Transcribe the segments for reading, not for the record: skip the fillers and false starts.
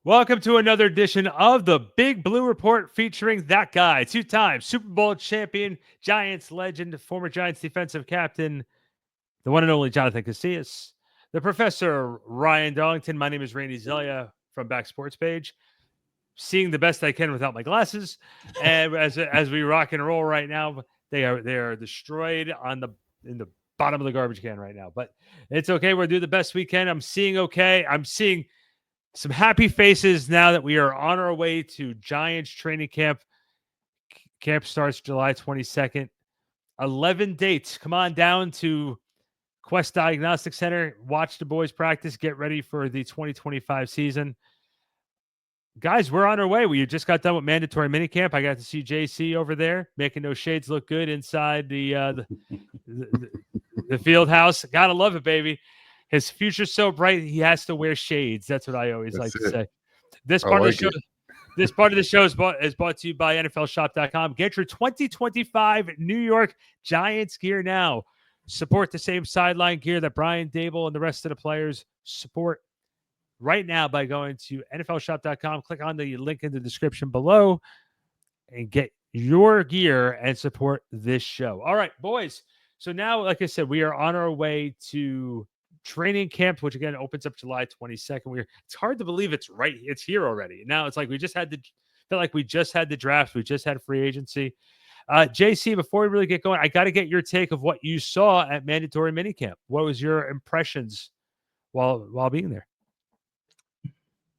Welcome to another edition of the Big Blue Report featuring that guy, two-time Super Bowl champion, Giants legend, former Giants defensive captain, the one and only Jonathan Casillas, the Professor Ryan Darlington. My name is Randy Zellea from Back Sports Page. Seeing the best I can without my glasses, and as we rock and roll right now, they are destroyed in the bottom of the garbage can right now. But it's okay. We'll do the best we can. I'm seeing okay. I'm seeing some happy faces now that we are on our way to Giants training camp. Camp starts July 22nd. 11 dates. Come on down to Quest Diagnostic Center. Watch the boys practice. Get ready for the 2025 season. Guys, we're on our way. We just got done with mandatory minicamp. I got to see JC over there making those shades look good inside the field house. Gotta love it, baby. His future's so bright, he has to wear shades. That's what I always like to say. This part of the show is brought to you by NFLshop.com. Get your 2025 New York Giants gear now. Support the same sideline gear that Brian Dable and the rest of the players support right now by going to NFLshop.com. Click on the link in the description below and get your gear and support this show. All right, boys. So now, like I said, we are on our way to training camp, which again opens up July 22nd. It's hard to believe it's here already. Now it's like we just had the draft. We just had free agency. JC, before we really get going, I got to get your take of what you saw at mandatory minicamp. What was your impressions while being there?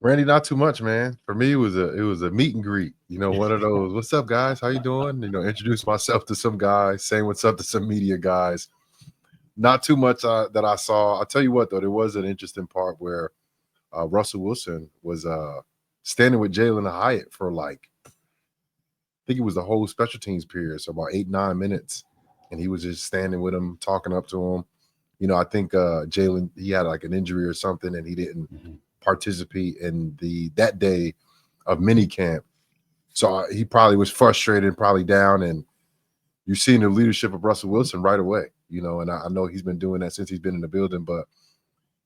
Randy, not too much, man. For me, it was a meet and greet. One of those. What's up, guys? How you doing? Introduce myself to some guys, saying what's up to some media guys. Not too much that I saw. I'll tell you what, though, there was an interesting part where Russell Wilson was standing with Jalen Hyatt for I think it was the whole special teams period, so about 8-9 minutes, and he was just standing with him, talking up to him. I think Jalen, he had an injury or something, and he didn't participate in that day of mini camp. So he probably was frustrated, probably down, and you're seeing the leadership of Russell Wilson right away. And I know he's been doing that since he's been in the building, but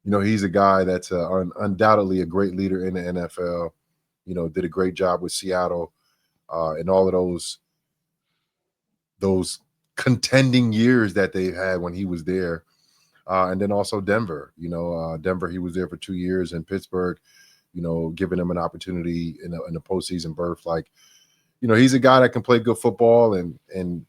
he's a guy that's undoubtedly a great leader in the NFL. Did a great job with Seattle and all of those contending years that they had when he was there. And then also Denver, Denver, he was there for 2 years, in Pittsburgh, giving him an opportunity in the postseason berth. He's a guy that can play good football, and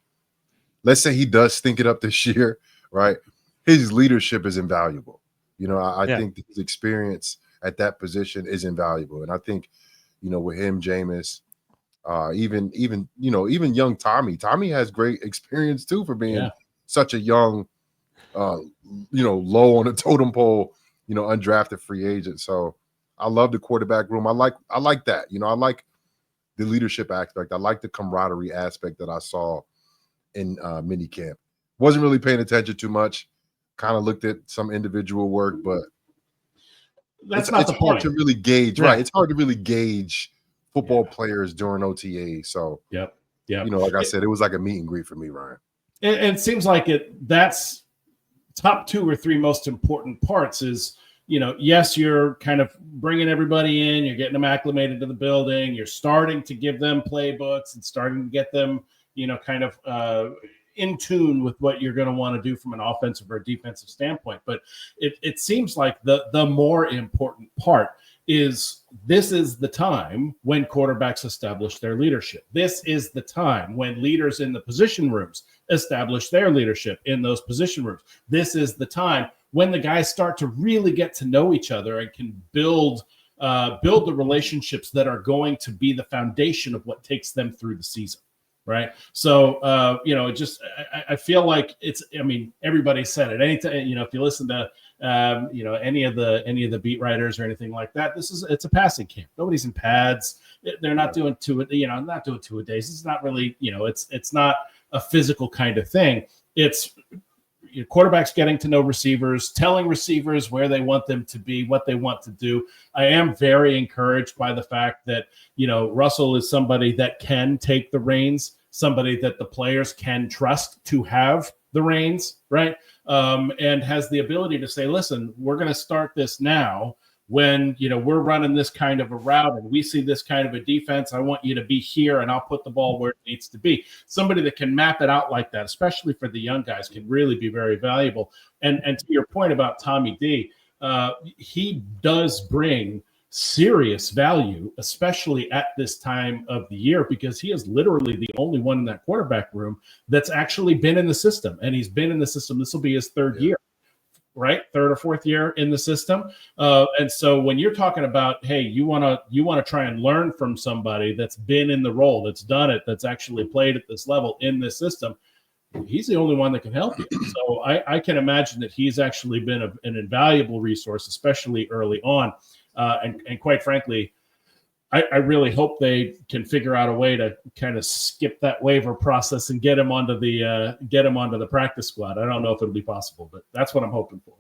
let's say he does stink it up this year, right? His leadership is invaluable. I think his experience at that position is invaluable. And I think, with him, Jameis, even young Tommy has great experience too for being such a young, low on the totem pole, undrafted free agent. So I love the quarterback room. I like that. I like the leadership aspect. I like the camaraderie aspect that I saw in mini camp. Wasn't really paying attention too much. Kind of looked at some individual work, but it's not the hard point to really gauge. Yeah. Right. It's hard to really gauge football players during OTA. So yep. Like I said, it was like a meet and greet for me, Ryan. And it seems like that's top 2 or 3 most important parts is, yes, you're kind of bringing everybody in, you're getting them acclimated to the building, you're starting to give them playbooks and starting to get them, kind of in tune with what you're going to want to do from an offensive or defensive standpoint. But it seems like the more important part is this is the time when quarterbacks establish their leadership. This is the time when leaders in the position rooms establish their leadership in those position rooms. This is the time when the guys start to really get to know each other and can build the relationships that are going to be the foundation of what takes them through the season. Right. So, I feel like everybody said it. Anytime, if you listen to, any of the beat writers or anything like that, it's a passing camp. Nobody's in pads. They're not doing not doing 2 a days. It's not really, it's not a physical kind of thing. It's quarterbacks getting to know receivers, telling receivers where they want them to be, what they want to do. I am very encouraged by the fact that, Russell is somebody that can take the reins, somebody that the players can trust to have the reins, right? And has the ability to say, listen, we're going to start this now. when, we're running this kind of a route and we see this kind of a defense, I want you to be here and I'll put the ball where it needs to be. Somebody that can map it out like that, especially for the young guys, can really be very valuable. And to your point about Tommy D, he does bring serious value, especially at this time of the year, because he is literally the only one in that quarterback room that's actually been in the system. And he's been in the system. This will be his third year, right? Third or fourth year in the system. And so when you're talking about, hey, you want to try and learn from somebody that's been in the role, that's done it, that's actually played at this level in this system, he's the only one that can help you. So I can imagine that he's actually been an invaluable resource, especially early on. And quite frankly, I really hope they can figure out a way to kind of skip that waiver process and get him onto the practice squad. I don't know if it'll be possible, but that's what I'm hoping for.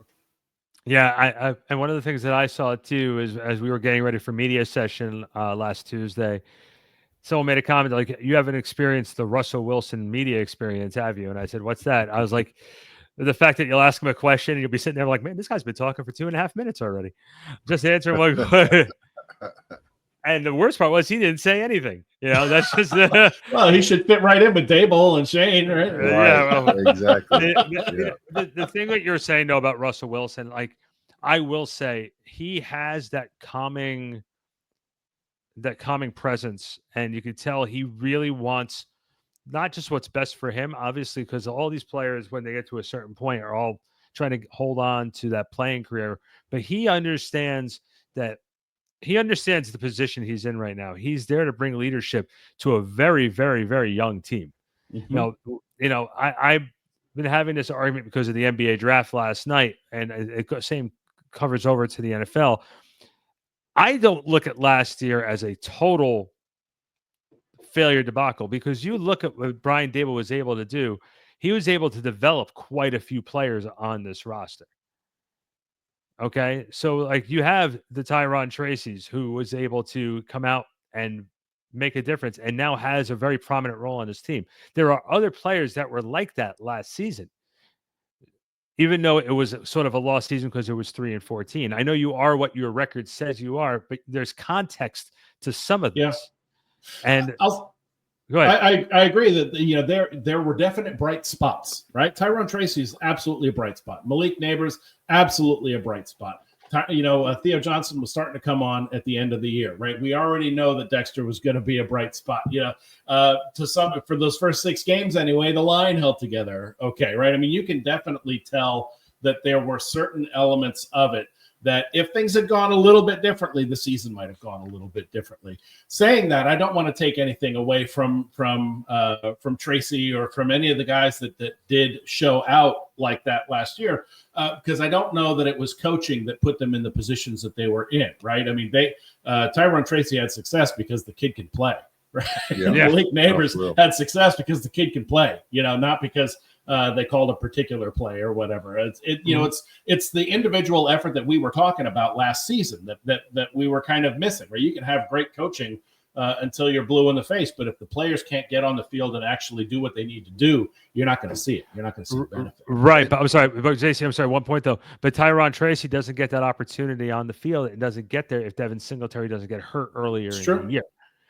Yeah, and one of the things that I saw too is as we were getting ready for media session last Tuesday, someone made a comment like, "You haven't experienced the Russell Wilson media experience, have you?" And I said, "What's that?" I was like, the fact that you'll ask him a question and you'll be sitting there like, man, this guy's been talking for 2.5 minutes already, just answering one question. And the worst part was he didn't say anything. That's just well, he should fit right in with Dable and Shane, right? Yeah, well, exactly. The thing that you're saying though about Russell Wilson, like I will say, he has that calming presence, and you can tell he really wants not just what's best for him, obviously, because all these players, when they get to a certain point, are all trying to hold on to that playing career. But he understands the position he's in right now. He's there to bring leadership to a very, very, very young team. Mm-hmm. I've been having this argument because of the NBA draft last night, and it same covers over to the NFL. I don't look at last year as a total failure debacle, because you look at what Brian Dable was able to do. He was able to develop quite a few players on this roster. Okay. So like you have the Tyron Tracy's, who was able to come out and make a difference and now has a very prominent role on his team. There are other players that were like that last season, even though it was sort of a lost season because it was 3-14. I know you are what your record says you are, but there's context to some of this. Yeah. And go ahead. I agree that there were definite bright spots, right? Tyron Tracy is absolutely a bright spot. Malik Neighbors, absolutely a bright spot. Theo Johnson was starting to come on at the end of the year, right? We already know that Dexter was going to be a bright spot. For those first 6 games anyway, the line held together okay, right? I mean, you can definitely tell that there were certain elements of it that if things had gone a little bit differently, the season might have gone a little bit differently. Saying that, I don't want to take anything away from Tracy or from any of the guys that did show out like that last year, because I don't know that it was coaching that put them in the positions that they were in, right? I mean, Tyron Tracy had success because the kid can play, right? Yeah. Malik Neighbors had success because the kid can play, not because they called a particular play or whatever. It's the individual effort that we were talking about last season that we were kind of missing, where you can have great coaching until you're blue in the face, but if the players can't get on the field and actually do what they need to do, you're not going to see it. You're not going to see the benefit. Right, but JC, I'm sorry. One point though, but Tyron Tracy doesn't get that opportunity on the field. It doesn't get there if Devin Singletary doesn't get hurt earlier in the year.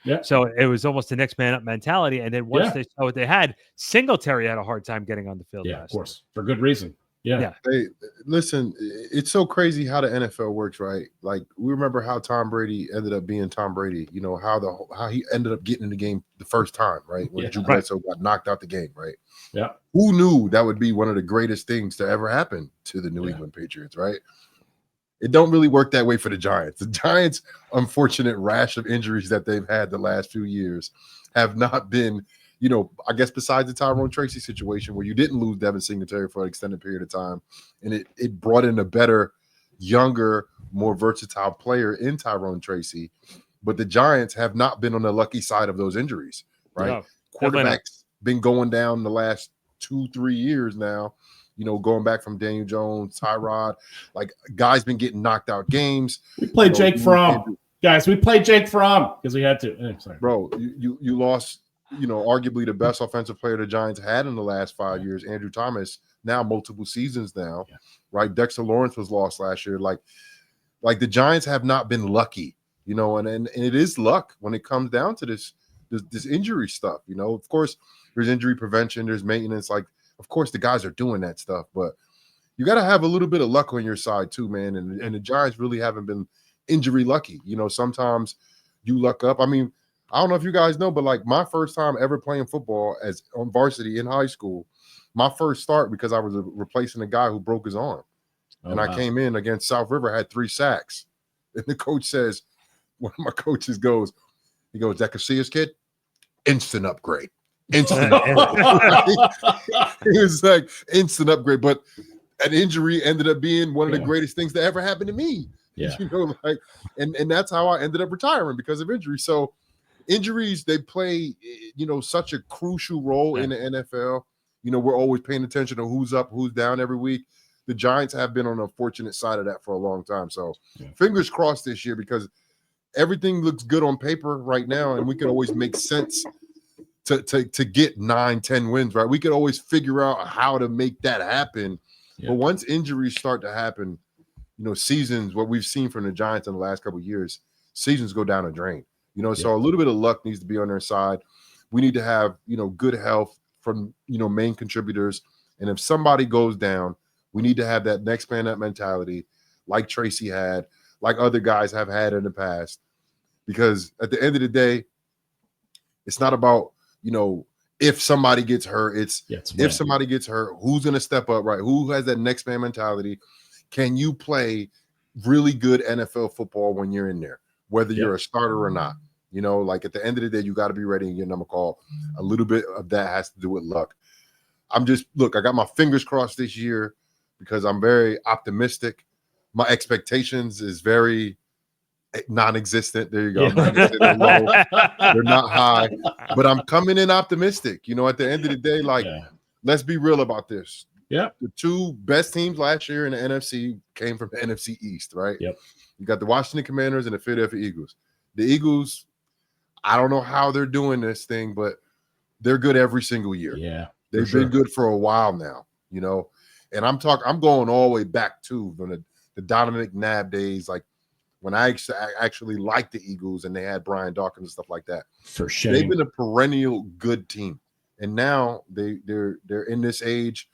Yeah. So it was almost the next man up mentality. And then once they saw what they had, Singletary had a hard time getting on the field. Yeah, of course, for good reason. Yeah. Hey, listen, it's so crazy how the NFL works, right? Like we remember how Tom Brady ended up being Tom Brady. How he ended up getting in the game the first time, right? When Drew Bledsoe got knocked out the game, right? Yeah. Who knew that would be one of the greatest things to ever happen to the New England Patriots, right? It don't really work that way for the Giants. The Giants' unfortunate rash of injuries that they've had the last few years have not been, I guess besides the Tyrone Tracy situation where you didn't lose Devin Singletary for an extended period of time, and it brought in a better, younger, more versatile player in Tyrone Tracy. But the Giants have not been on the lucky side of those injuries, right? No, Quarterback's been going down the last 2-3 years now. Going back from Daniel Jones, Tyrod, like guys been getting knocked out games. We played Jake Fromm, guys. We played Jake Fromm because we had to. Sorry. Bro, you lost, arguably the best offensive player the Giants had in the last 5 years, Andrew Thomas. Now multiple seasons now, right? Dexter Lawrence was lost last year. Like like the Giants have not been lucky, you know, and it is luck when it comes down to this injury stuff. You know, of course, there's injury prevention, there's maintenance. Like, of course, the guys are doing that stuff, but you got to have a little bit of luck on your side too, man. And the Giants really haven't been injury lucky. You know, sometimes you luck up. I mean, I don't know if you guys know, but like my first time ever playing football as on varsity in high school, my first start because I was replacing a guy who broke his arm. And I came in against South River, had 3 sacks. And the coach says, one of my coaches goes, that Casillas kid? Instant upgrade. Instant upgrade. It was like instant upgrade. But an injury ended up being one of the greatest things that ever happened to me. Yeah. You know, like, and that's how I ended up retiring because of injury. So injuries, they play, you know, such a crucial role in the NFL. You know, we're always paying attention to who's up, who's down every week. The Giants have been on the fortunate side of that for a long time. So fingers crossed this year because everything looks good on paper right now, and we could always make sense to get 9-10 wins, right? We could always figure out how to make that happen. Yeah. But once injuries start to happen, you know, seasons, what we've seen from the Giants in the last couple of years, seasons go down a drain. You know, so a little bit of luck needs to be on their side. We need to have, you know, good health from, you know, main contributors. And if somebody goes down, we need to have that next man up mentality like Tracy had, like other guys have had in the past. Because at the end of the day, it's not about, you know, if somebody gets hurt, it's if somebody gets hurt, who's going to step up, right? Who has that next man mentality? Can you play really good NFL football when you're in there, whether you're a starter or not? You know, like at the end of the day, you got to be ready and get number call. A little bit of that has to do with luck. I got my fingers crossed this year because I'm very optimistic. My expectations is very non-existent. There you go. They're low. They're not high, but I'm coming in optimistic. You know, at the end of the day, like, let's be real about this. Yeah. The 2 best teams last year in the NFC came from the NFC East, right? Yep. You got the Washington Commanders and the Philadelphia Eagles. The Eagles, I don't know how they're doing this thing, but they're good every single year. Yeah. They've been good for a while now, you know. And I'm going all the way back to the Donovan McNabb days, like when I actually liked the Eagles and they had Brian Dawkins and stuff like that. For sure. They've been a perennial good team. And now they're in this age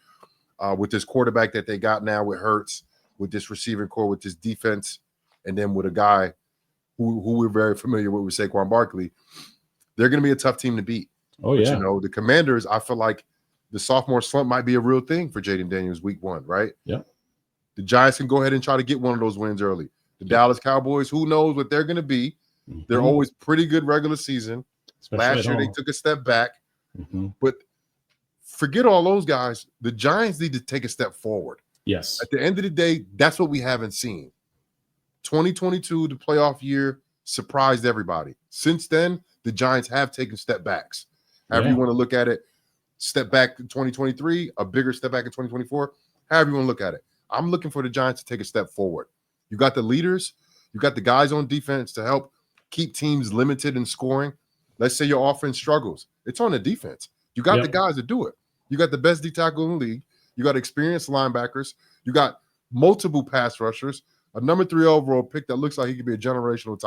with this quarterback that they got now with Hurts, with this receiving core, with this defense, and then with a guy who we're very familiar with Saquon Barkley. They're going to be a tough team to beat. Oh, yeah. But, you know, the Commanders, I feel like the sophomore slump might be a real thing for Jaden Daniels week 1, right? Yeah. The Giants can go ahead and try to get one of those wins early. The Dallas Cowboys, who knows what they're going to be. Mm-hmm. They're always pretty good regular season. Especially last year, they took a step back. Mm-hmm. But forget all those guys. The Giants need to take a step forward. Yes. At the end of the day, that's what we haven't seen. 2022, the playoff year, surprised everybody. Since then, the Giants have taken step backs. However you want to look at it, step back in 2023, a bigger step back in 2024, however you want to look at it. I'm looking for the Giants to take a step forward. You got the leaders, you got the guys on defense to help keep teams limited in scoring. Let's say your offense struggles. It's on the defense. You got the guys to do it. You got the best D tackle in the league. You got experienced linebackers. You got multiple pass rushers, a number 3 overall pick that looks like he could be a generational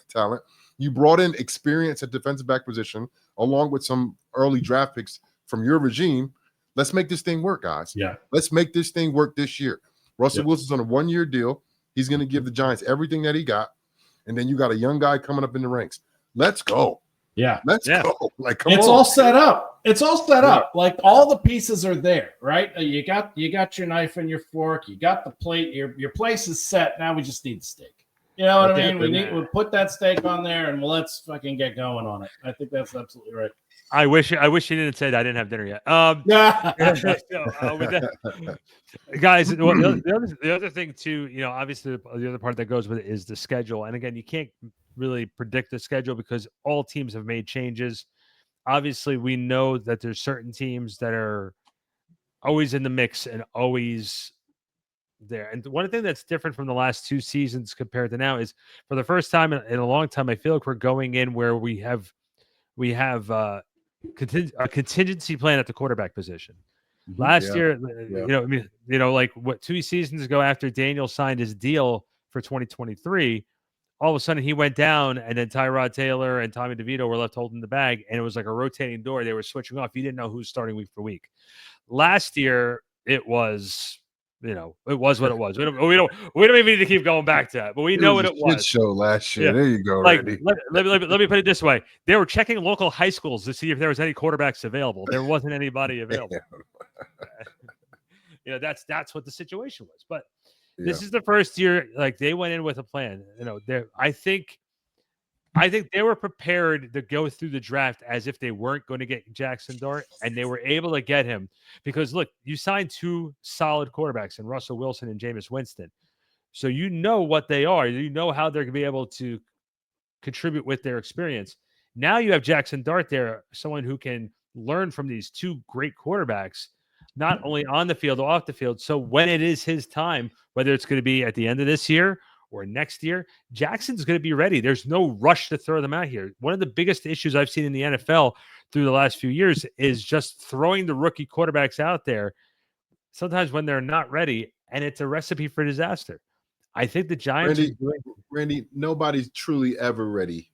talent. You brought in experience at defensive back position along with some early draft picks from your regime. Let's make this thing work, guys. Yeah. Let's make this thing work this year. Russell Wilson's on a 1-year deal. He's going to give the Giants everything that he got. And then you got a young guy coming up in the ranks. Let's go. Yeah. Let's go. Like, come it's on. all set up. It's all set up. Like all the pieces are there, right? You got your knife and your fork. You got the plate. Your place is set. Now we just need the steak. You know what I mean? We'll put that steak on there and let's fucking get going on it. I think that's absolutely right. I wish you didn't say that. I didn't have dinner yet. Guys, the other thing too, you know, obviously the other part that goes with it is the schedule. And again, you can't really predict the schedule because all teams have made changes. Obviously, we know that there's certain teams that are always in the mix and always there. And one thing that's different from the last 2 seasons compared to now is for the first time in a long time, I feel like we're going in where we have a contingency plan at the quarterback position. Last year, you know, I mean, you know, like what 2 seasons ago after Daniel signed his deal, for 2023. All of a sudden he went down, and then Tyrod Taylor and Tommy DeVito were left holding the bag, and it was like a rotating door. They were switching off. You didn't know who's starting week for week. Last year, it was, it was what it was. We don't even need to keep going back to that, but we know what it was. Shit show last year. Yeah. There you go, Like, Randy. let me put it this way: they were checking local high schools to see if there was any quarterbacks available. There wasn't anybody available. That's what the situation was. But this is the first year, like, they went in with a plan. I think they were prepared to go through the draft as if they weren't going to get Jackson Dart, and they were able to get him because, look, you signed two solid quarterbacks in Russell Wilson and Jameis Winston. So you know what they are. You know how they're going to be able to contribute with their experience. Now you have Jackson Dart there, someone who can learn from these two great quarterbacks, not only on the field or off the field. So when it is his time, whether it's going to be at the end of this year or next year, Jackson's going to be ready. There's no rush to throw them out here. One of the biggest issues I've seen in the NFL through the last few years is just throwing the rookie quarterbacks out there sometimes when they're not ready, and it's a recipe for disaster. I think the Giants Randy, nobody's truly ever ready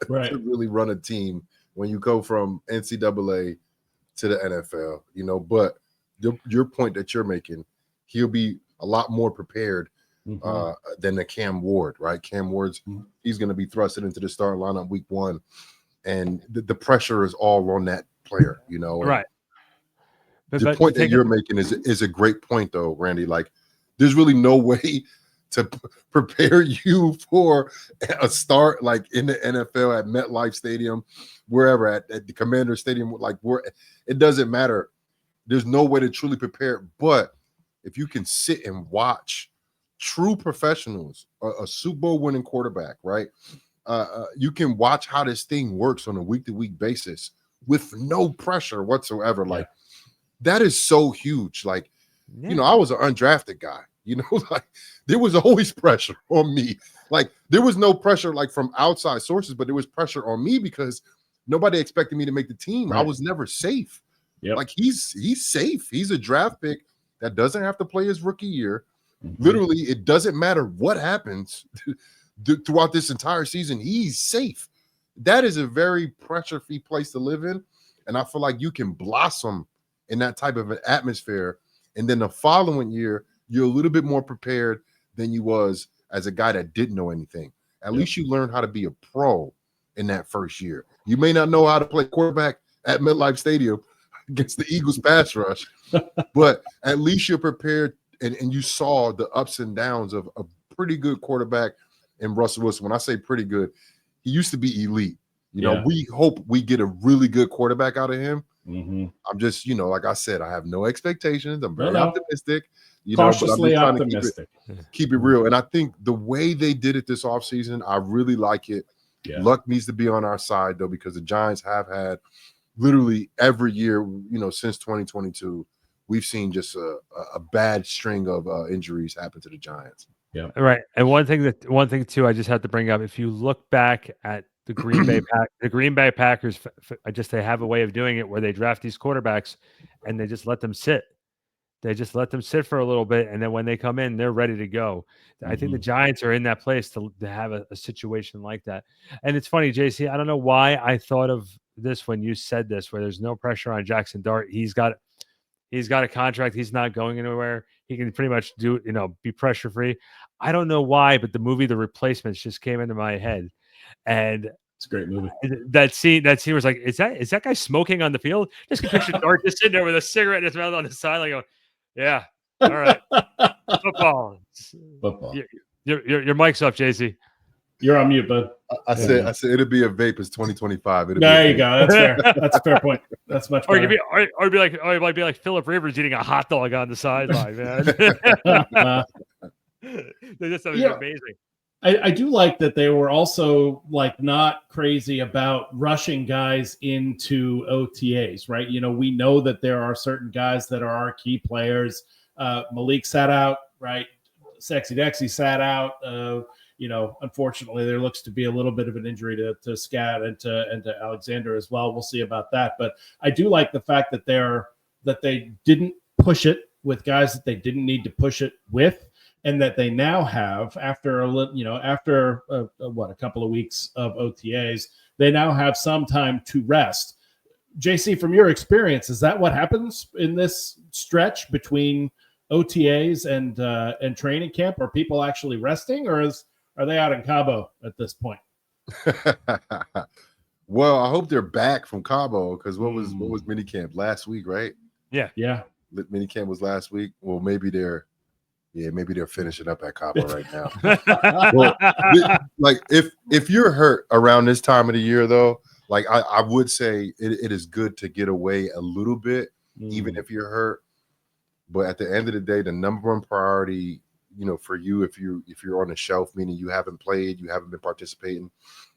right. to really run a team when you go from NCAA to the NFL, but your point that you're making, he'll be a lot more prepared than the Cam Ward, right? Cam Ward's he's going to be thrusted into the starting lineup week 1, and the pressure is all on that player, right. The point that you're making is a great point, though, Randy. Like, there's really no way to prepare you for a start like in the NFL at MetLife Stadium, wherever at the Commander Stadium, like where it doesn't matter. There's no way to truly prepare. But if you can sit and watch true professionals, a Super Bowl winning quarterback, right? You can watch how this thing works on a week-to-week basis with no pressure whatsoever. Yeah. Like, that is so huge. Like, I was an undrafted guy. Like, there was always pressure on me. Like, there was no pressure like from outside sources, but there was pressure on me because nobody expected me to make the team. Right. I was never safe. Yep. Like, he's safe. He's a draft pick that doesn't have to play his rookie year. Literally, it doesn't matter what happens throughout this entire season. He's safe. That is a very pressure-free place to live in, and I feel like you can blossom in that type of an atmosphere, and then the following year, you're a little bit more prepared than you was as a guy that didn't know anything. At least you learn how to be a pro in that first year. You may not know how to play quarterback at MetLife Stadium against the Eagles pass rush, but at least you're prepared, and you saw the ups and downs of a pretty good quarterback in Russell Wilson. When I say pretty good, he used to be elite. We hope we get a really good quarterback out of him. I'm just, like I said, I have no expectations. I'm very optimistic. Cautiously optimistic. Keep it real. And I think the way they did it this offseason, I really like it. Yeah. Luck needs to be on our side, though, because the Giants have had literally every year, since 2022, we've seen just a bad string of injuries happen to the Giants. Yeah. Right. And one thing too, I just have to bring up, if you look back at the Green Bay Packers, they have a way of doing it where they draft these quarterbacks and they just let them sit. They just let them sit for a little bit, and then when they come in, they're ready to go. I think the Giants are in that place to have a situation like that. And it's funny, JC, I don't know why I thought of this when you said this, where there's no pressure on Jackson Dart. He's got a contract. He's not going anywhere. He can pretty much be pressure free. I don't know why, but the movie The Replacements just came into my head, and it's a great movie. That scene was like, is that guy smoking on the field? Just can picture Dart just sitting there with a cigarette in his mouth on the sideline going, yeah, all right, football. Your mic's up, JC. You're on mute, bud. I said it'll be a vape. It's 2025. There you go. That's fair. That's a fair point. That's much better. It might be like Phillip Rivers eating a hot dog on the sideline, man. They're just amazing. I do like that they were also like not crazy about rushing guys into OTAs, right? We know that there are certain guys that are our key players. Malik sat out, right? Sexy Dexy sat out. Unfortunately, there looks to be a little bit of an injury to Scat and to Alexander as well. We'll see about that. But I do like the fact that they didn't push it with guys that they didn't need to push it with. and that they now have after a couple of weeks of OTAs, they now have some time to rest. JC, from your experience, is that what happens in this stretch between OTAs and training camp? Are people actually resting, or are they out in Cabo at this point? Well, I hope they're back from Cabo, because what was minicamp last week, right? Yeah. Minicamp was last week. Well, maybe they're finishing up at Cabo right now. Well, like if you're hurt around this time of the year, though, like I would say it is good to get away a little bit, even if you're hurt. But at the end of the day, the number one priority, for you, if you're on the shelf, meaning you haven't played, you haven't been participating,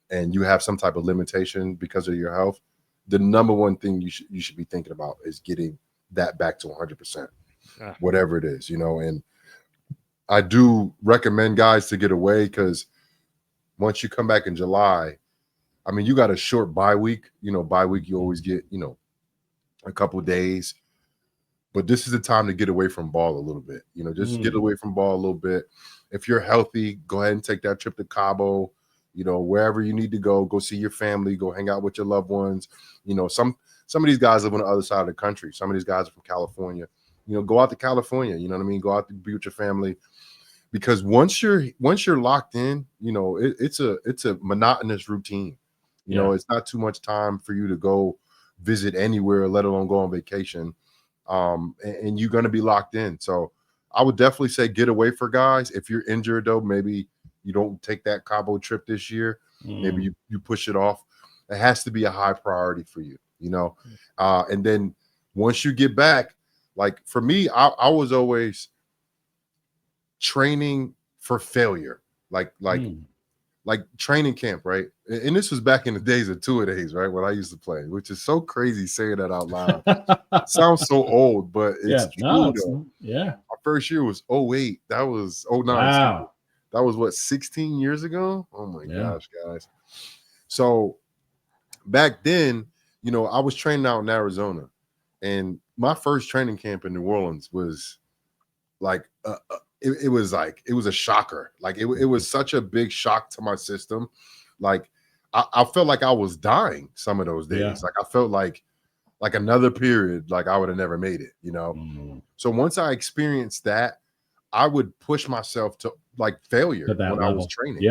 and you have some type of limitation because of your health, the number one thing you should be thinking about is getting that back to 100%, whatever it is, and I do recommend guys to get away, because once you come back in July, I mean, you got a short bye week. Bye week, you always get, a couple days. But this is the time to get away from ball a little bit. Just get away from ball a little bit. If you're healthy, go ahead and take that trip to Cabo, wherever you need to go see your family, go hang out with your loved ones. Some of these guys live on the other side of the country. Some of these guys are from California. Go out to California, you know what I mean? Go out to be with your family. Because once you're locked in, it's a monotonous routine. It's not too much time for you to go visit anywhere, let alone go on vacation. And you're going to be locked in. So I would definitely say get away for guys. If you're injured, though, maybe you don't take that Cabo trip this year. Maybe you push it off. It has to be a high priority for you, and then once you get back, like for me, I was always training for failure, like training camp, right? And this was back in the days of two-a-days, right? When I used to play, which is so crazy saying that out loud. It sounds so old, but it's true. Though. Yeah. Our first year was 08. That was 09. Wow. That was what, 16 years ago? Oh my gosh, guys. So back then, I was training out in Arizona, and my first training camp in New Orleans was like it was a shocker. Like it was such a big shock to my system. Like I felt like I was dying some of those days. Yeah. Like I felt like another period, like I would have never made it, So once I experienced that, I would push myself to like failure when level. I was training.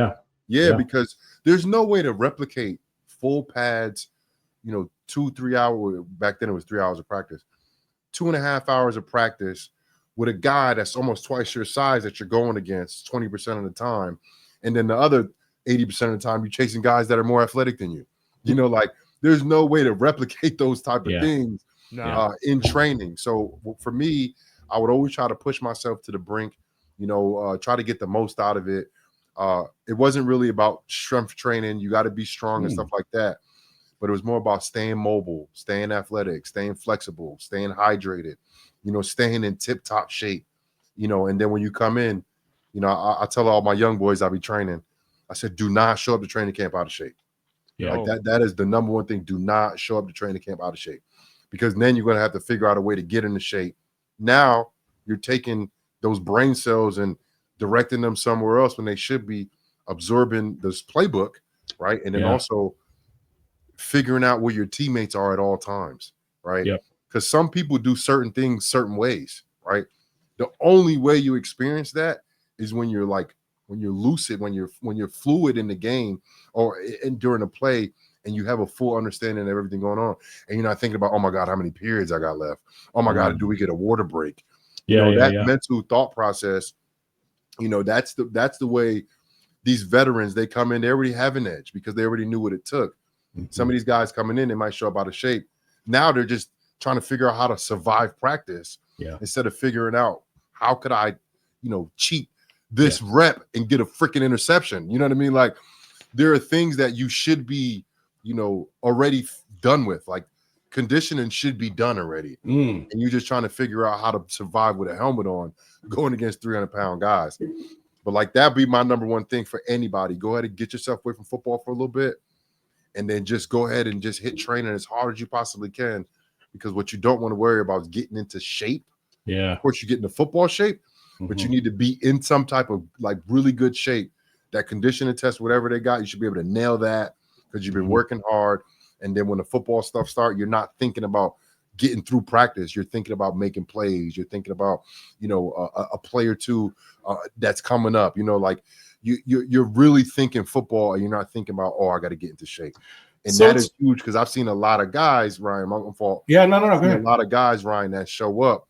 Yeah, because there's no way to replicate full pads, 2-3 hours. Back then it was 3 hours of practice, 2.5 hours of practice with a guy that's almost twice your size that you're going against 20% of the time. And then the other 80% of the time, you're chasing guys that are more athletic than you. Like there's no way to replicate those type of things in training. So for me, I would always try to push myself to the brink, try to get the most out of it. It wasn't really about strength training. You got to be strong and stuff like that. But it was more about staying mobile, staying athletic, staying flexible, staying hydrated, staying in tip-top shape, and then when you come in, I tell all my young boys I be training, I said, do not show up to training camp out of shape. Like that is the number one thing. Do not show up to training camp out of shape, because then you're going to have to figure out a way to get into shape. Now you're taking those brain cells and directing them somewhere else when they should be absorbing this playbook, right? And then also figuring out where your teammates are at all times, right? Because some people do certain things certain ways, right? The only way you experience that is when you're lucid, when you're fluid in the game or during a play, and you have a full understanding of everything going on, and you're not thinking about, oh my God, how many periods I got left? Oh my God, do we get a water break? That mental thought process, that's the way these veterans, they come in, they already have an edge because they already knew what it took. Some of these guys coming in, they might show up out of shape. Now they're just trying to figure out how to survive practice instead of figuring out how could I, cheat this rep and get a freaking interception. You know what I mean? Like there are things that you should be, already done with. Like conditioning should be done already. And you're just trying to figure out how to survive with a helmet on going against 300-pound guys. But like that'd be my number one thing for anybody. Go ahead and get yourself away from football for a little bit. And then just go ahead and just hit training as hard as you possibly can, because what you don't want to worry about is getting into shape. Yeah. Of course, you get into football shape, but you need to be in some type of like really good shape. That conditioning test, whatever they got, you should be able to nail that because you've been working hard. And then when the football stuff starts, you're not thinking about getting through practice. You're thinking about making plays. You're thinking about, a play or two that's coming up. Like you're really thinking football, and you're not thinking about, I got to get into shape. And so that is huge because I've seen a lot of guys, Ryan, my fault. Yeah, no, go ahead. A lot of guys, Ryan, that show up,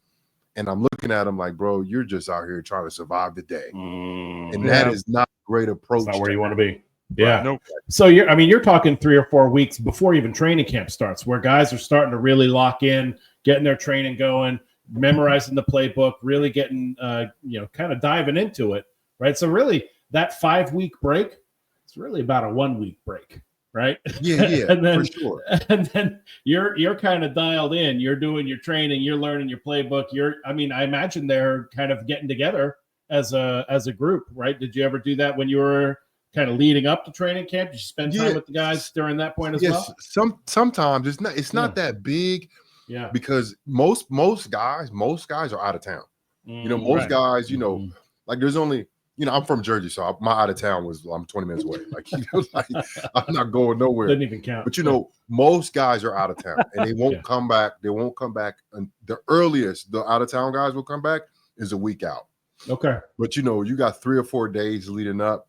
and I'm looking at them like, bro, you're just out here trying to survive the day. And that is not a great approach. That's not where you want to be. Yeah. Right. Nope. So you're talking 3 or 4 weeks before even training camp starts, where guys are starting to really lock in, getting their training going, memorizing the playbook, really getting, kind of diving into it. Right. So really that 5-week break, it's really about a 1-week break. Right. Yeah. and then, for sure. And then you're kind of dialed in. You're doing your training. You're learning your playbook. I imagine they're kind of getting together as a group. Right. Did you ever do that when you were kind of leading up to training camp? Did you spend time with the guys during that point as well? Sometimes it's not that big. Yeah. Because most guys are out of town. Most guys, like there's only, I'm from Jersey, so my out of town I'm 20 minutes away. Like, I'm not going nowhere. Didn't even count. But most guys are out of town and they won't come back. They won't come back. And the earliest the out of town guys will come back is a week out. Okay. But you got 3 or 4 days leading up.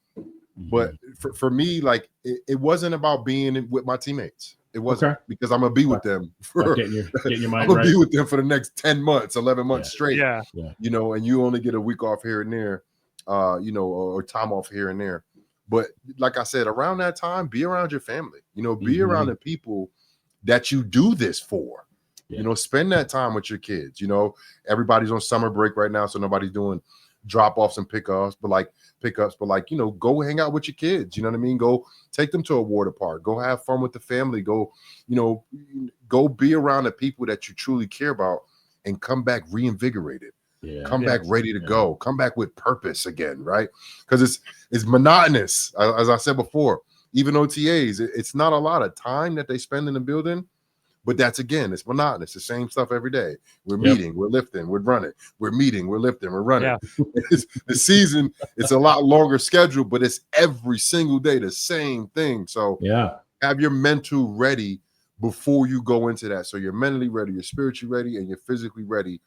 But for me, like it wasn't about being with my teammates. It wasn't because I'm gonna be with them for getting your mind I'm gonna right. be with them for the next 10 months, 11 months straight. Yeah. And you only get a week off here and there, or time off here and there. But like I said, around that time, be around your family. Be around the people that you do this for. Yeah. Spend that time with your kids. Everybody's on summer break right now, so nobody's doing drop-offs and pickups, but go hang out with your kids. You know what I mean? Go take them to a water park. Go have fun with the family. Go be around the people that you truly care about and come back reinvigorated. Yeah. Come back ready to go. Come back with purpose again, right? Because it's monotonous. As I said before, even OTAs, it's not a lot of time that they spend in the building. But it's monotonous. The same stuff every day. We're meeting, we're lifting, we're running. We're meeting, we're lifting, we're running. Yeah. The season, it's a lot longer schedule, but it's every single day the same thing. So have your mental ready before you go into that. So you're mentally ready, you're spiritually ready, and you're physically ready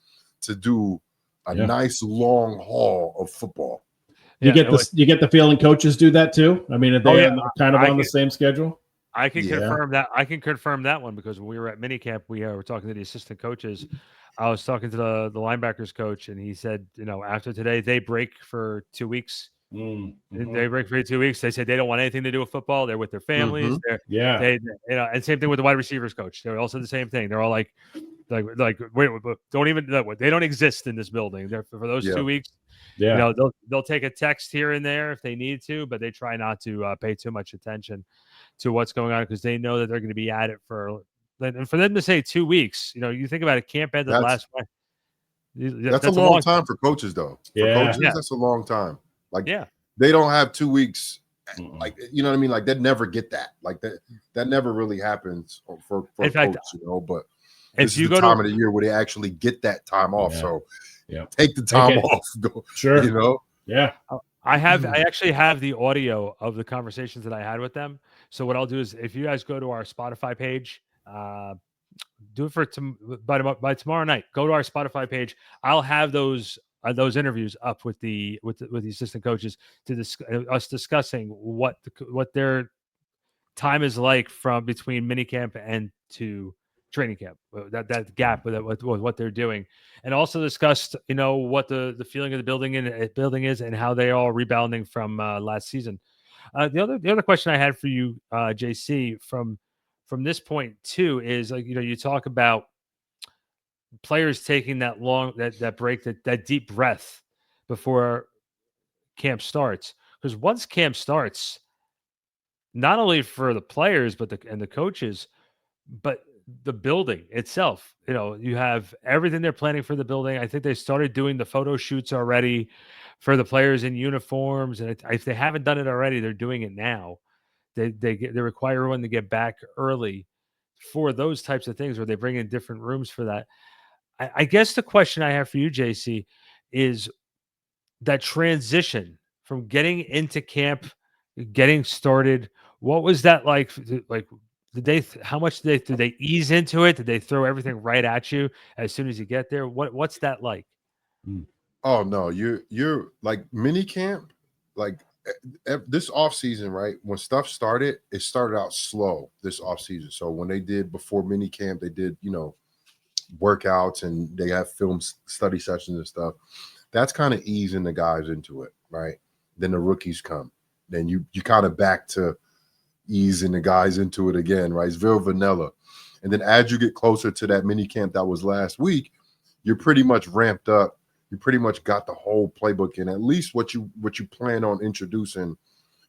to do a nice long haul of football. You get the feeling coaches do that too? I mean, are they kind of on the same schedule? I can confirm that. I can confirm that one because when we were at minicamp, we were talking to the assistant coaches. I was talking to the linebackers coach, and he said, after today, they break for 2 weeks. They break for 2 weeks. They said they don't want anything to do with football. They're with their families. And same thing with the wide receivers coach. They're also the same thing. They're all like, wait, don't even. They don't exist in this building. They're for those 2 weeks. Yeah, they'll take a text here and there if they need to, but they try not to pay too much attention to what's going on because they know that they're going to be at it and for them to say 2 weeks, you think about it, camp ended last week. That's a long time for coaches, though. For coaches, that's a long time. They don't have 2 weeks. Like, you know what I mean? Like, they'd never get that. Like that never really happens for a coach, but this is the time of the year where they actually get that time off. So take the time off. Go, sure. Yeah. I actually have the audio of the conversations that I had with them. So what I'll do is if you guys go to our Spotify page, do it for by tomorrow night. Go to our Spotify page. I'll have those interviews up with the assistant coaches to us discussing what their time is like from between minicamp and to training camp, that gap with what they're doing, and also discussed what the feeling of the building is and how they are rebounding from last season. The other question I had for you, JC, from this point too is you talk about players taking that break, that deep breath before camp starts, because once camp starts, not only for the players but the coaches, but the building itself, you have everything they're planning for the building. I think they started doing the photo shoots already for the players in uniforms, and if they haven't done it already, they're doing it now. They require everyone to get back early for those types of things, or they bring in different rooms for that. I guess the question I have for you, JC, is that transition from getting into camp, getting started. What was that like? Like, did they? How much did they ease into it? Did they throw everything right at you as soon as you get there? What's that like? Oh no, you're like mini camp, like this off season, right? When stuff started, it started out slow this off season. So when they did before mini camp, they did workouts and they have film study sessions and stuff. That's kind of easing the guys into it, right? Then the rookies come, then you kind of back to easing the guys into it again, right? It's very vanilla. And then as you get closer to that mini camp that was last week, you're pretty much ramped up. You pretty much got the whole playbook in, at least what you plan on introducing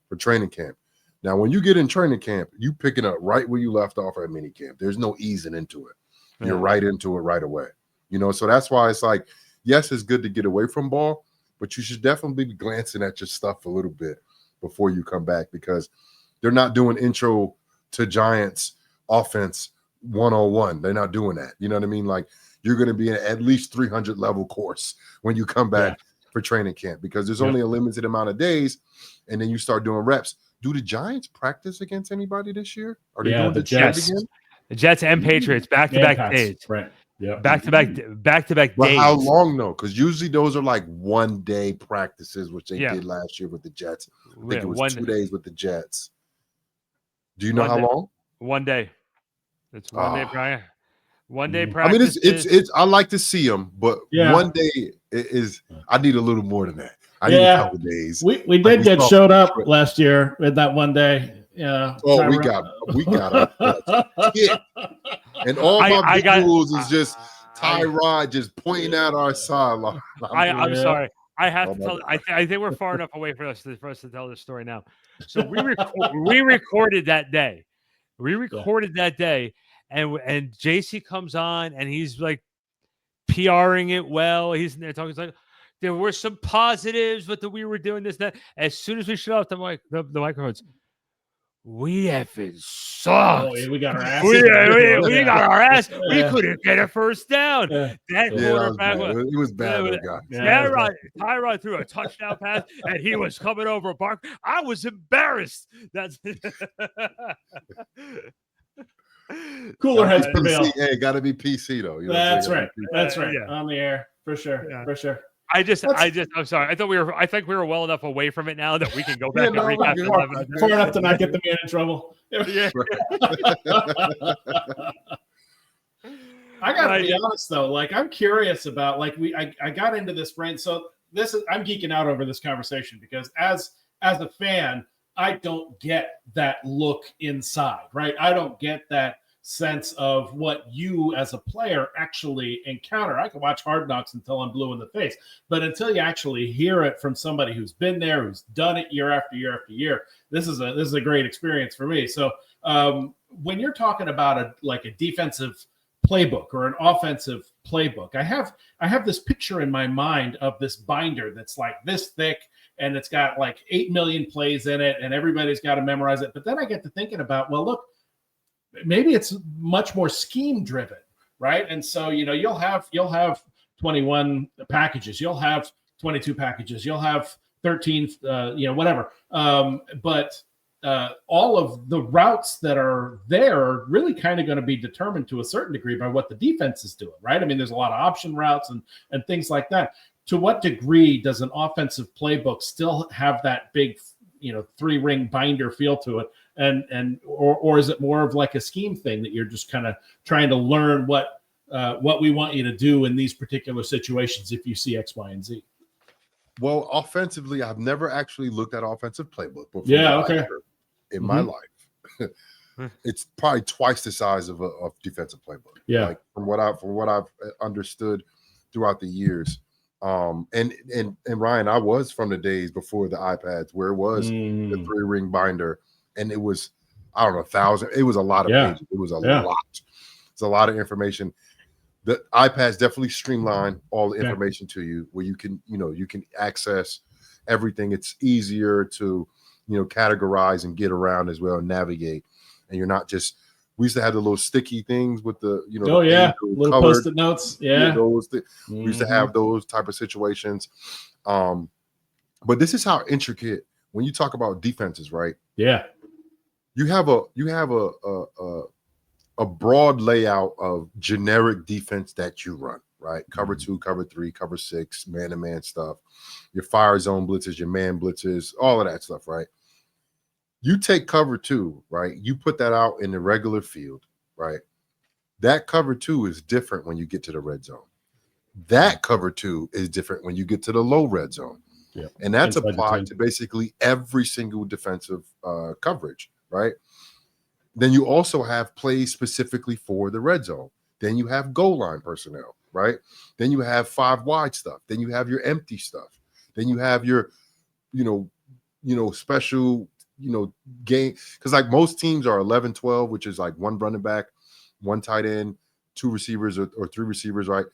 for training camp. Now, when you get in training camp, you picking up right where you left off at mini camp. There's no easing into it. You're right into it right away. So that's why it's like, yes, it's good to get away from ball, but you should definitely be glancing at your stuff a little bit before you come back, because they're not doing intro to Giants offense 101. They're not doing that. You know what I mean? Like, you're going to be in at least 300 level course when you come back for training camp, because there's only a limited amount of days, and then you start doing reps. Do the Giants practice against anybody this year? Are they doing the Jets again? The Jets and Patriots back-to-back days. Right. Yeah. Back-to-back But days. how long though? Because usually those are like 1 day practices, which they did last year with the Jets. I think it was 2 days with the Jets. Do you know how long? 1 day. It's 1 day prior. 1 day practice. I mean, it's. I like to see them, but 1 day is. I need a little more than that. I need a couple days. We did get showed up last year with that 1 day. Yeah. Oh, we got it. And all my big rules is just Tyrod just pointing at our sideline. I'm sorry. I have to tell. I think we're far enough away for us to tell this story now. So we recorded that day. And JC comes on and he's like PRing it well. He's in there talking. He's like, there were some positives, but we were doing this, that. As soon as we shut off the microphones, we effing sucked. Oh, yeah, we got our ass. We got our ass. We couldn't get a first down. That quarterback it was bad. Tyrod threw a touchdown pass, and he was coming over a bar. I was embarrassed. That's cooler heads prevail. Hey, got to be PC though. That's right. That's right. Yeah. On the air for sure. Yeah. For sure. I'm sorry. I think we were well enough away from it now that we can go back and recap. Far enough to not get the man in trouble. Yeah. I gotta be honest though. Like, I'm curious about I got into this brain. So I'm geeking out over this conversation because as a fan, I don't get that look inside, right? I don't get that sense of what you as a player actually encounter. I can watch Hard Knocks until I'm blue in the face, but until you actually hear it from somebody who's been there, who's done it year after year after year, this is a great experience for me. So when you're talking about a defensive playbook or an offensive playbook, I have this picture in my mind of this binder that's like this thick, and it's got like 8 million plays in it, and everybody's got to memorize it. But then I get to thinking about, well, look, maybe it's much more scheme driven, right? And so, you'll have 21 packages, you'll have 22 packages, you'll have 13, whatever. But all of the routes that are there are really kind of going to be determined to a certain degree by what the defense is doing, right? I mean, there's a lot of option routes and things like that. To what degree does an offensive playbook still have that big, 3-ring binder feel to it? Or is it more of like a scheme thing that you're just kind of trying to learn what we want you to do in these particular situations if you see X, Y, and Z? Well, offensively, I've never actually looked at offensive playbook before. Yeah, okay. In my life, it's probably twice the size of a defensive playbook. Yeah, like from what I've understood throughout the years. And Ryan, I was from the days before the iPads where it was the 3-ring binder, and it was, I don't know, 1,000. It was a lot of pages. It was a lot. It's a lot of information. The iPads definitely streamline all the information to you, where you can access everything. It's easier to, categorize and get around as well and navigate. And you're not just, we used to have the little sticky things with the, little colored, Post-it notes. Yeah. those we used to have those type of situations. But this is how intricate when you talk about defenses, right? Yeah. You have a broad layout of generic defense that you run, right? Cover 2, cover 3, cover 6, man-to-man stuff, your fire zone blitzes, your man blitzes, all of that stuff, right? You take cover 2, right? You put that out in the regular field, right? That cover 2 is different when you get to the red zone. That cover 2 is different when you get to the low red zone. Yeah. And that's Inside the applied 10. to basically every single defensive coverage, right? Then you also have plays specifically for the red zone. Then you have goal line personnel, right? Then you have 5 wide stuff. Then you have your empty stuff. Then you have your, special, game. Because like most teams are 11-12, which is like 1 running back, 1 tight end, 2 receivers or 3 receivers, right?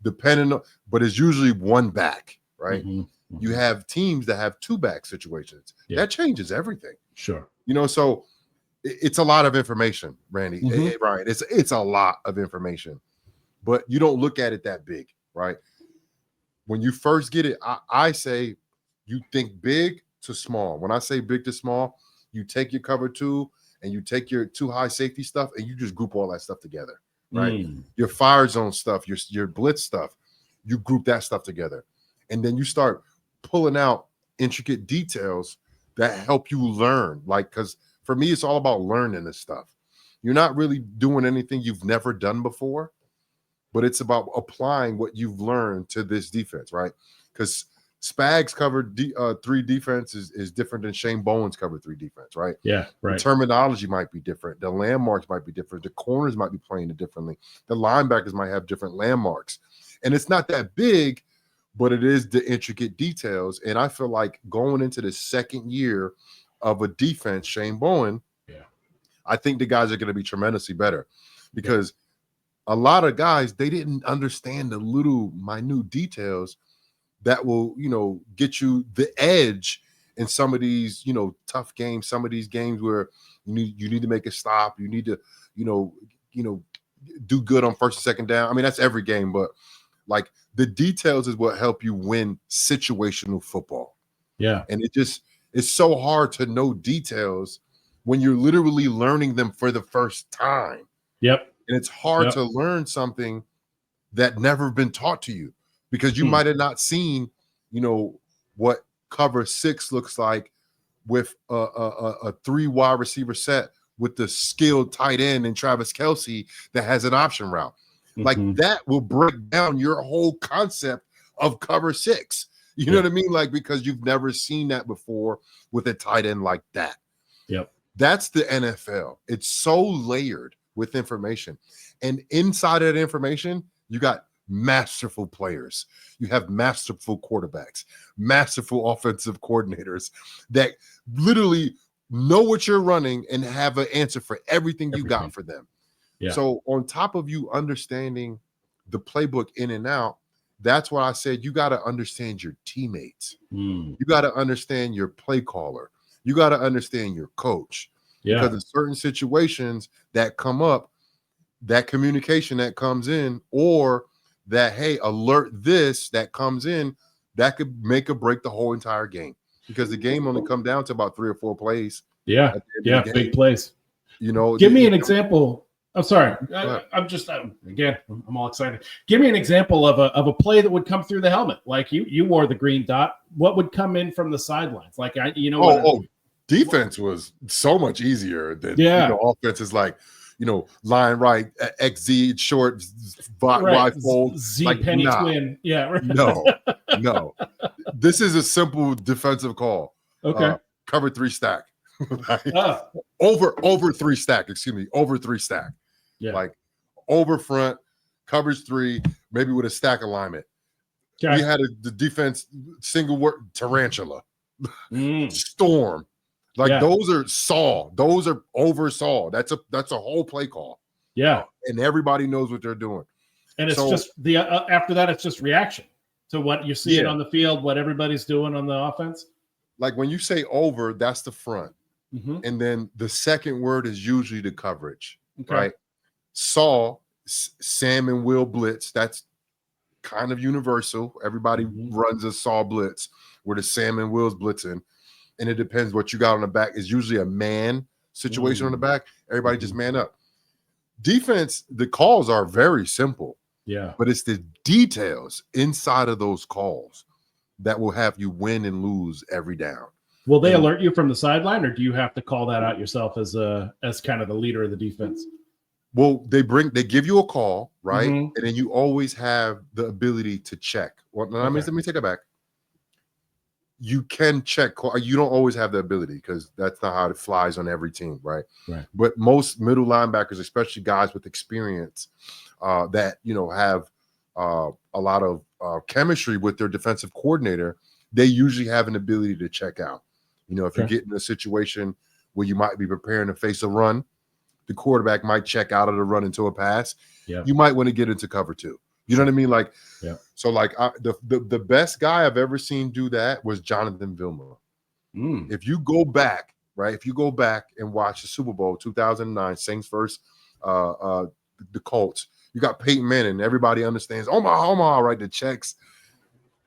Depending on, but it's usually 1 back, right? Mm-hmm. Mm-hmm. You have teams that have 2 back situations. Yeah. That changes everything. Sure. So it's a lot of information, Randy. Mm-hmm. Right. It's a lot of information, but you don't look at it that big, right? When you first get it, I say you think big to small. When I say big to small, you take your cover 2 and you take your 2 high safety stuff and you just group all that stuff together, right? Your fire zone stuff, your blitz stuff, you group that stuff together. And then you start pulling out intricate details that help you learn. Like, because for me, it's all about learning this stuff. You're not really doing anything you've never done before, but it's about applying what you've learned to this defense, right? Because Spags cover 3 defense is different than Shane Bowen's cover 3 defense, right? Yeah, right. The terminology might be different. The landmarks might be different. The corners might be playing it differently. The linebackers might have different landmarks. And it's not that big, but it is the intricate details. And I feel like going into the second year of a defense, Shane Bowen, I think the guys are going to be tremendously better because a lot of guys, they didn't understand the little minute details that will, get you the edge in some of these, tough games, some of these games where you need to make a stop. You need to, do good on first and second down. I mean, that's every game, but like the details is what help you win situational football. Yeah. And it's so hard to know details when you're literally learning them for the first time. Yep. And it's hard to learn something that never been taught to you because you might have not seen, what cover 6 looks like with a 3 wide receiver set with the skilled tight end and Travis Kelce that has an option route. Like that will break down your whole concept of cover 6. You know what I mean? Like, because you've never seen that before with a tight end like that. Yep. That's the NFL. It's so layered with information. And inside of that information, you got masterful players. You have masterful quarterbacks, masterful offensive coordinators that literally know what you're running and have an answer for everything you got for them. Yeah. So on top of you understanding the playbook in and out, that's why I said you got to understand your teammates. You got to understand your play caller. You got to understand your coach. Yeah. Because in certain situations that come up, that communication that comes in, or that, hey, alert this that comes in, that could make or break the whole entire game. Because the game only come down to about 3 or 4 plays. Yeah. Yeah. Big plays. Give me an example. I'm sorry. I'm all excited. Give me an example of a play that would come through the helmet. Like you wore the green dot. What would come in from the sidelines? Like defense was so much easier than offense is like, line right, XZ short, wide fold, Z like penny twin. Yeah. Right. No. This is a simple defensive call. Okay. Cover 3 stack. Over 3 stack. Excuse me. Over 3 stack. Yeah. Like over front, covers 3, maybe with a stack alignment. Okay. We had the defense single word tarantula, storm. Like those are saw. Those are over saw. That's a whole play call. Yeah. And everybody knows what they're doing. And it's just the after that, it's just reaction to what you see it on the field, what everybody's doing on the offense. Like when you say over, that's the front. And then the second word is usually the coverage, right? Saw, Sam and Will blitz. That's kind of universal. Everybody runs a saw blitz where the Sam and Will's blitzing, and it depends what you got on the back. It's usually a man situation on the back. Everybody just man up. Defense, the calls are very simple. Yeah. But it's the details inside of those calls that will have you win and lose every down. Will they alert you from the sideline, or do you have to call that out yourself as kind of the leader of the defense? Well, they give you a call, right? And then you always have the ability to check. Well, let me take it back. You can check. You don't always have the ability because that's not how it flies on every team, right? Right. But most middle linebackers, especially guys with experience, that have a lot of chemistry with their defensive coordinator, they usually have an ability to check out. If you get in a situation where you might be preparing to face a run, the quarterback might check out of the run into a pass. Yeah. You might want to get into cover two. You know what I mean? Like, so like the best guy I've ever seen do that was Jonathan Vilma. If you go back, right? If you go back and watch the Super Bowl 2009, Saints versus the Colts, you got Peyton Manning. Everybody understands. Omaha, right? The checks.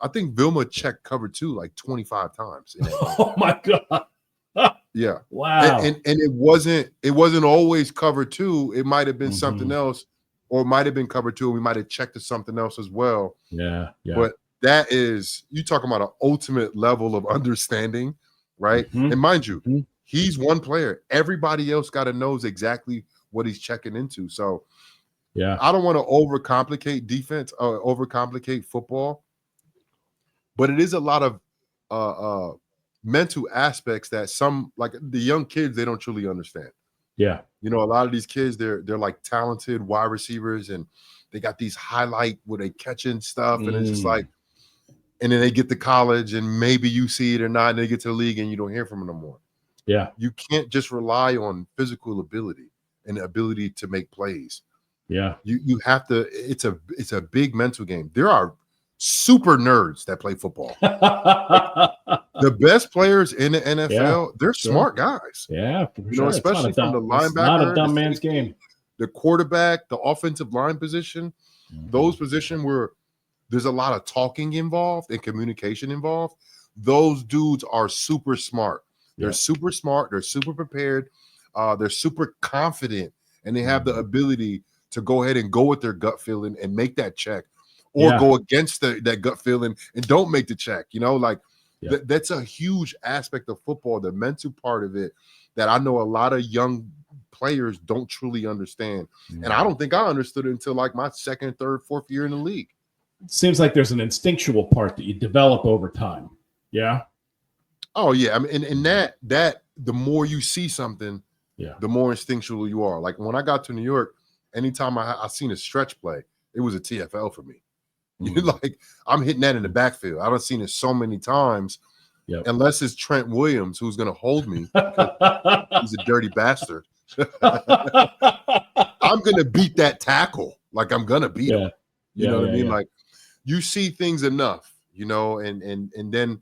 I think Vilma checked cover two like 25 times. Oh my God. Yeah. Wow. And it wasn't always cover two. It might have been something else, or it might have been cover two, and we might have checked to something else as well. Yeah. But that is, you talking about an ultimate level of understanding, right? And mind you, he's one player. Everybody else got to knows exactly what he's checking into. So I don't want to overcomplicate defense or overcomplicate football, but it is a lot of mental aspects that some, like the young kids, they don't truly understand. Yeah. A lot of these kids, they're like talented wide receivers, and they got these highlight where they catching stuff, and it's just like, and then they get to college, and maybe you see it or not, and they get to the league, and you don't hear from them no more. Yeah. You can't just rely on physical ability and the ability to make plays. Yeah. You have to. It's a big mental game. There are super nerds that play football. The best players in the NFL, they're smart guys. Yeah, for sure. Especially from the linebacker, not a dumb man's game. The quarterback, the offensive line position, those positions where there's a lot of talking involved and communication involved. Those dudes are super smart. They're super smart. They're super prepared. They're super confident, and they have the ability to go ahead and go with their gut feeling and make that check, or go against that gut feeling and don't make the check. That's a huge aspect of football, the mental part of it, that I know a lot of young players don't truly understand. And I don't think I understood it until like my second, third, fourth year in the league. Seems like there's an instinctual part that you develop over time. Yeah. Oh yeah. I mean, and that the more you see something, the more instinctual you are. Like when I got to New York, anytime I seen a stretch play, it was a TFL for me. Like I'm hitting that in the backfield. I don't seen it so many times, unless it's Trent Williams who's going to hold me. He's a dirty bastard. I'm going to beat that tackle. Like I'm going to beat him. You know what I mean? Like you see things enough, and then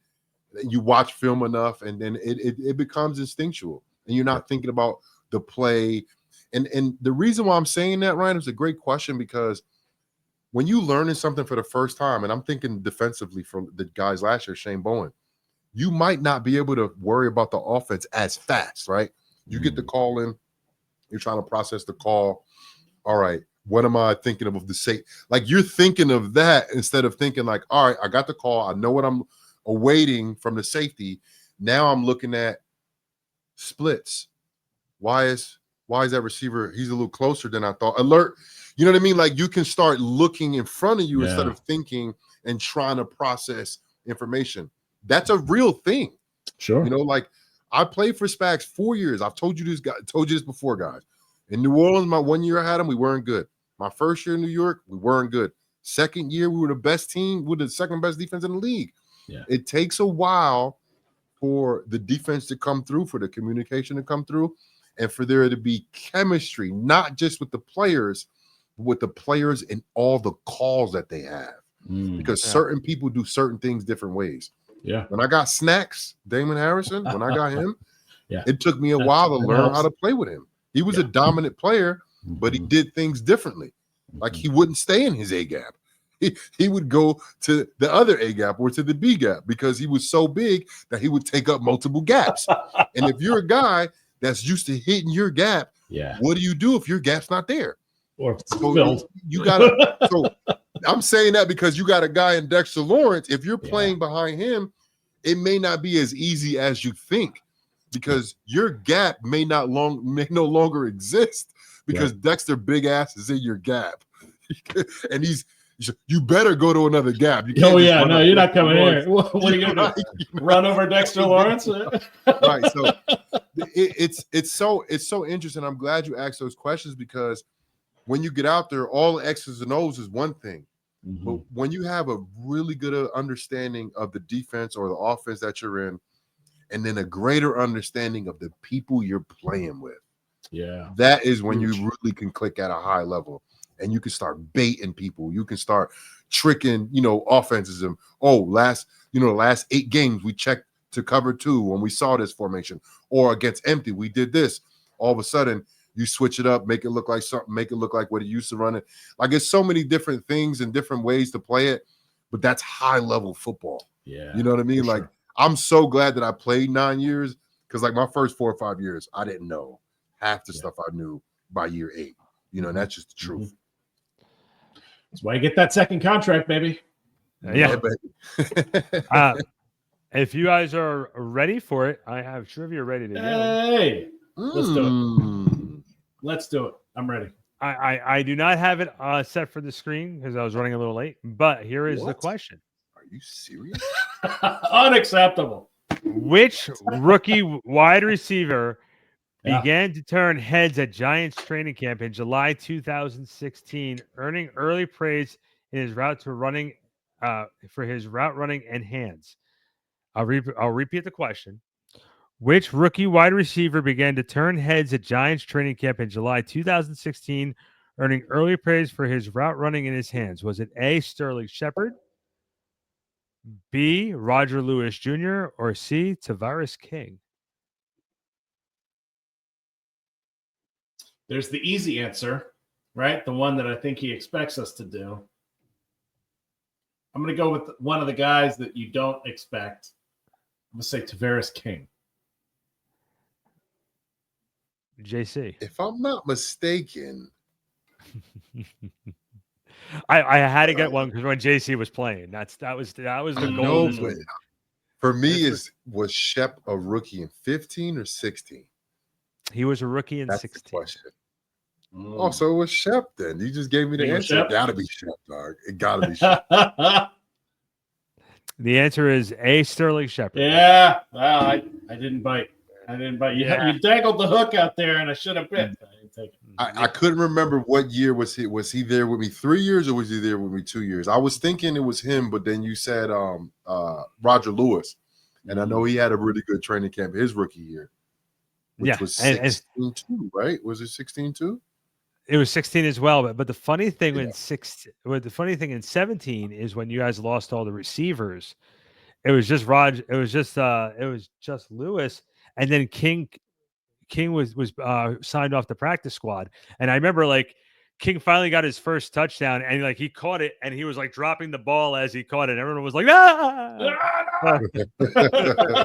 you watch film enough, and then it becomes instinctual, and you're not thinking about the play. And the reason why I'm saying that, Ryan, is a great question, because when you learning something for the first time, and I'm thinking defensively for the guys last year, Shane Bowen, you might not be able to worry about the offense as fast, right? You get the call in, you're trying to process the call. All right, what am I thinking of the safety? Like you're thinking of that instead of thinking like, all right, I got the call. I know what I'm awaiting from the safety. Now I'm looking at splits. Why is that receiver? He's a little closer than I thought. Alert. You know what I mean? Like you can start looking in front of you instead of thinking and trying to process information. That's a real thing. Sure. Like I played for Spags 4 years. I've told you this before, guys. In New Orleans, my 1 year I had them, we weren't good. My first year in New York, we weren't good. Second year, we were the best team. We were the second best defense in the league. Yeah. It takes a while for the defense to come through, for the communication to come through, and for there to be chemistry, not just with the players, but with the players and all the calls that they have. Because certain people do certain things different ways. Yeah. When I got Snacks, Damon Harrison, when I got him, it took me a while to learn how to play with him. He was a dominant player, but he did things differently. Like he wouldn't stay in his A gap. he would go to the other A gap or to the B gap because he was so big that he would take up multiple gaps. And if you're a guy that's used to hitting your gap, what do you do if your gap's not there? Or so you gotta. So I'm saying that because you got a guy in Dexter Lawrence. If you're playing behind him, it may not be as easy as you think because your gap may no longer exist because Dexter big ass is in your gap, and you better go to another gap. You're not coming here. What are you gonna do? Run over Dexter Lawrence? Right. So it's so interesting. I'm glad you asked those questions because when you get out there, all X's and O's is one thing. But when you have a really good understanding of the defense or the offense that you're in, and then a greater understanding of the people you're playing with, that is when you really can click at a high level and you can start baiting people. You can start tricking, offenses. And last 8 games we checked to cover 2 when we saw this formation, or against empty we did this. All of a sudden, you switch it up, make it look like something, make it look like what it used to run it. Like it's so many different things and different ways to play it, but that's high level football. Yeah. You know what I mean? Like I'm so glad that I played 9 years because like my first 4 or 5 years, I didn't know half the stuff I knew by year 8. And that's just the truth. That's why you get that second contract, baby. Yeah. If you guys are ready for it, I have trivia ready to go. Hey, let's do it. Let's do it. I'm ready. I do not have it set for the screen because I was running a little late, but here is the question. Are you serious? Unacceptable. Which rookie wide receiver began to turn heads at Giants training camp in July 2016, earning early praise in his route to running for his route running and hands? I'll repeat the question. Which rookie wide receiver began to turn heads at Giants training camp in July 2016, earning early praise for his route running in his hands? Was it A, Sterling Shepard, B, Roger Lewis Jr., or C, Tavares King? There's the easy answer, right? The one that I think he expects us to do. I'm going to go with one of the guys that you don't expect. I'm going to say Tavares King. JC. If I'm not mistaken, I had to get one because when JC was playing, that was the goal. For me, was Shep a rookie in 15 or 16? He was a rookie in That's 16. The question. Oh, so it was Shep then. You just gave me the answer. It gotta be Shep, dog. It gotta be Shep. The answer is A, Sterling Shepard. Yeah. Well, I didn't bite. You dangled the hook out there, and I should have bit. I didn't take it. I couldn't remember what year was he. Was he there with me 3 years or was he there with me 2 years? I was thinking it was him, but then you said Roger Lewis, and I know he had a really good training camp his rookie year, which was 16-2, right? Was it 16-2? It was 16 as well, but the funny thing in 17 is when you guys lost all the receivers, it was just Lewis, and then King was signed off the practice squad. And I remember like King finally got his first touchdown, and like he caught it, and he was like dropping the ball as he caught it. Everyone was like, "Ah!"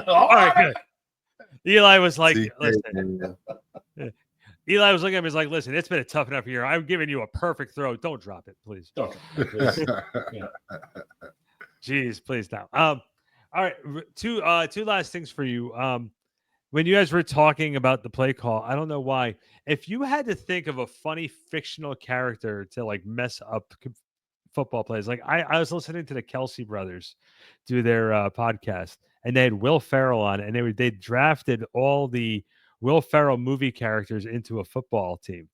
All right, good. Eli was like, "Listen." Eli was looking at him. He's like, "Listen, it's been a tough enough year. I'm giving you a perfect throw. Don't drop it, please. Don't drop it, please." Jeez, please now. All right, two last things for you. When you guys were talking about the play call, I don't know why. If you had to think of a funny fictional character to like mess up football plays, like I was listening to the Kelsey brothers do their podcast, and they had Will Ferrell on, and they drafted all the Will Ferrell movie characters into a football team,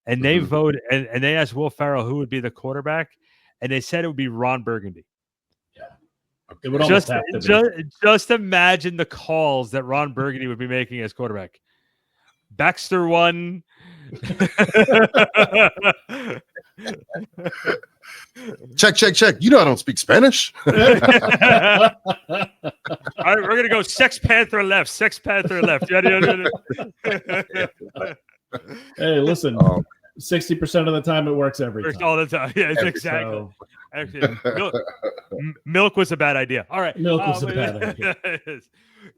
and they voted, and they asked Will Ferrell who would be the quarterback, and they said it would be Ron Burgundy. Yeah, it would almost have to be. Just imagine the calls that Ron Burgundy would be making as quarterback. Baxter 1. Check. You know I don't speak Spanish. All right, we're gonna go Sex Panther left. Hey, listen. 60% of the time it works every time. All the time. Yeah, exactly. Actually, milk was a bad idea. All right. Milk was a bad idea.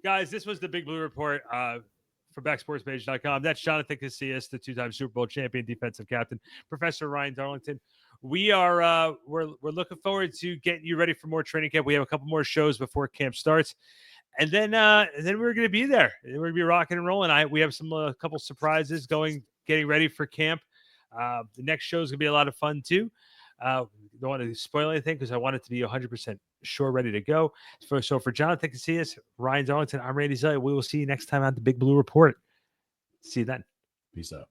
Guys, this was the Big Blue Report from backsportspage.com. That's Jonathan Casillas, the two-time Super Bowl champion, defensive captain, Professor Ryan Darlington. We are we're looking forward to getting you ready for more training camp. We have a couple more shows before camp starts. And then we're going to be there. We're going to be rocking and rolling. We have some couple surprises getting ready for camp. The next show is going to be a lot of fun too. Don't want to spoil anything because I want it to be 100% sure, ready to go. So for Jonathan Casillas, Ryan Darlington, I'm Randy Zellea. We will see you next time on the Big Blue Report. See you then. Peace out.